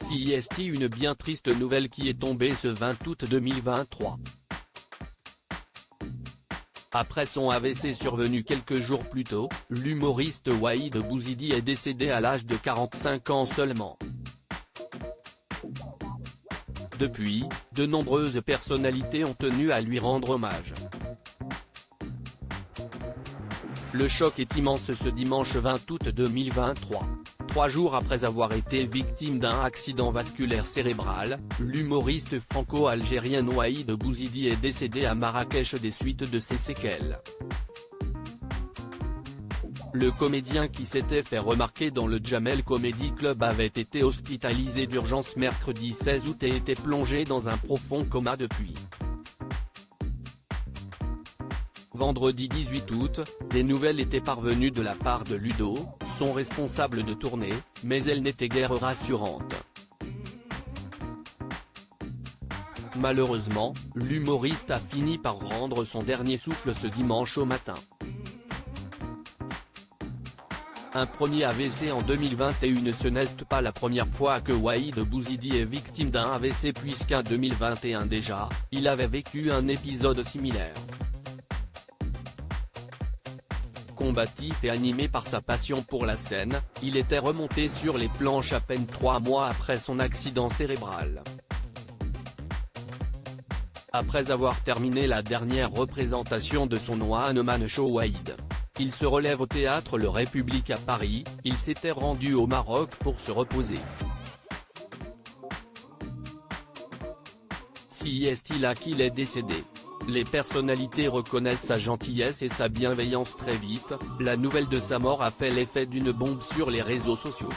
CIST, une bien triste nouvelle qui est tombée ce 20 août 2023. Après son AVC survenu quelques jours plus tôt, l'humoriste Waheed Bouizidi est décédé à l'âge de 45 ans seulement. Depuis, de nombreuses personnalités ont tenu à lui rendre hommage. Le choc est immense ce dimanche 20 août 2023. 3 jours après avoir été victime d'un accident vasculaire cérébral, l'humoriste franco-algérien Waheed Bouizidi est décédé à Marrakech des suites de ses séquelles. Le comédien qui s'était fait remarquer dans le Jamel Comedy Club avait été hospitalisé d'urgence mercredi 16 août et était plongé dans un profond coma depuis. Vendredi 18 août, des nouvelles étaient parvenues de la part de Ludo, son responsable de tournée, mais elles n'étaient guère rassurantes. Malheureusement, l'humoriste a fini par rendre son dernier souffle ce dimanche au matin. Un premier AVC en 2021. Ce n'est pas la première fois que Waheed Bouizidi est victime d'un AVC puisqu'en 2021 déjà, il avait vécu un épisode similaire. Combatif et animé par sa passion pour la scène, il était remonté sur les planches à peine 3 mois après son accident cérébral. Après avoir terminé la dernière représentation de son One Man Show Waheed, il se relève au théâtre Le République à Paris. Il s'était rendu au Maroc pour se reposer. CIST là qu'il est décédé. Les personnalités reconnaissent sa gentillesse et sa bienveillance très vite. La nouvelle de sa mort a fait l'effet d'une bombe sur les réseaux sociaux.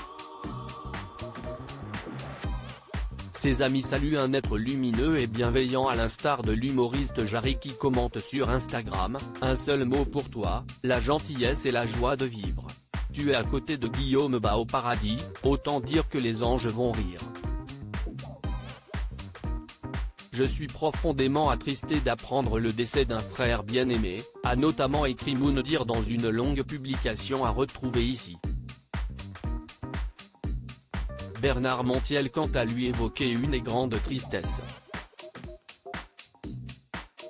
Ses amis saluent un être lumineux et bienveillant à l'instar de l'humoriste Jarry qui commente sur Instagram: un seul mot pour toi, la gentillesse et la joie de vivre. Tu es à côté de Guillaume Bas au paradis, autant dire que les anges vont rire. Je suis profondément attristé d'apprendre le décès d'un frère bien-aimé, a notamment écrit Moundir dans une longue publication à retrouver ici. Bernard Montiel quant à lui évoquait une grande tristesse.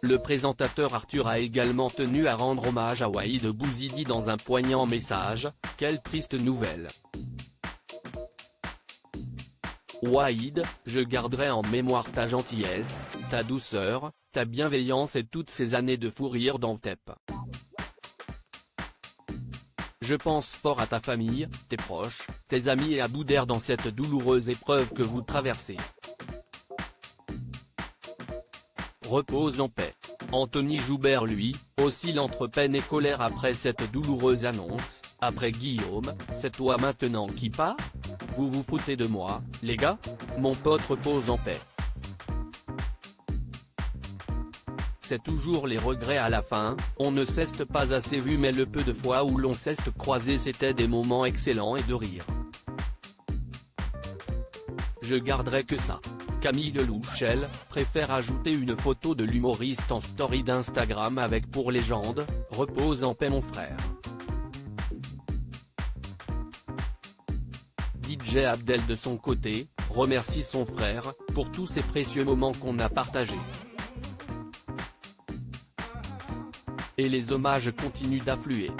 Le présentateur Arthur a également tenu à rendre hommage à Waheed Bouizidi dans un poignant message: quelle triste nouvelle. Waheed, je garderai en mémoire ta gentillesse, ta douceur, ta bienveillance et toutes ces années de fou rire dans TEP. Je pense fort à ta famille, tes proches, tes amis et à Boudère dans cette douloureuse épreuve que vous traversez. Repose en paix. Anthony Joubert lui, oscille entre peine et colère après cette douloureuse annonce. Après Guillaume, c'est toi maintenant qui pars ? Vous vous foutez de moi, les gars ? Mon pote repose en paix. C'est toujours les regrets à la fin. On ne s'est pas assez vu mais le peu de fois où l'on s'est croisé c'était des moments excellents et de rire. Je garderai que ça. Camille Lelouchel préfère ajouter une photo de l'humoriste en story d'Instagram avec pour légende: repose en paix mon frère. DJ Abdel de son côté, remercie son frère, pour tous ces précieux moments qu'on a partagés. Et les hommages continuent d'affluer.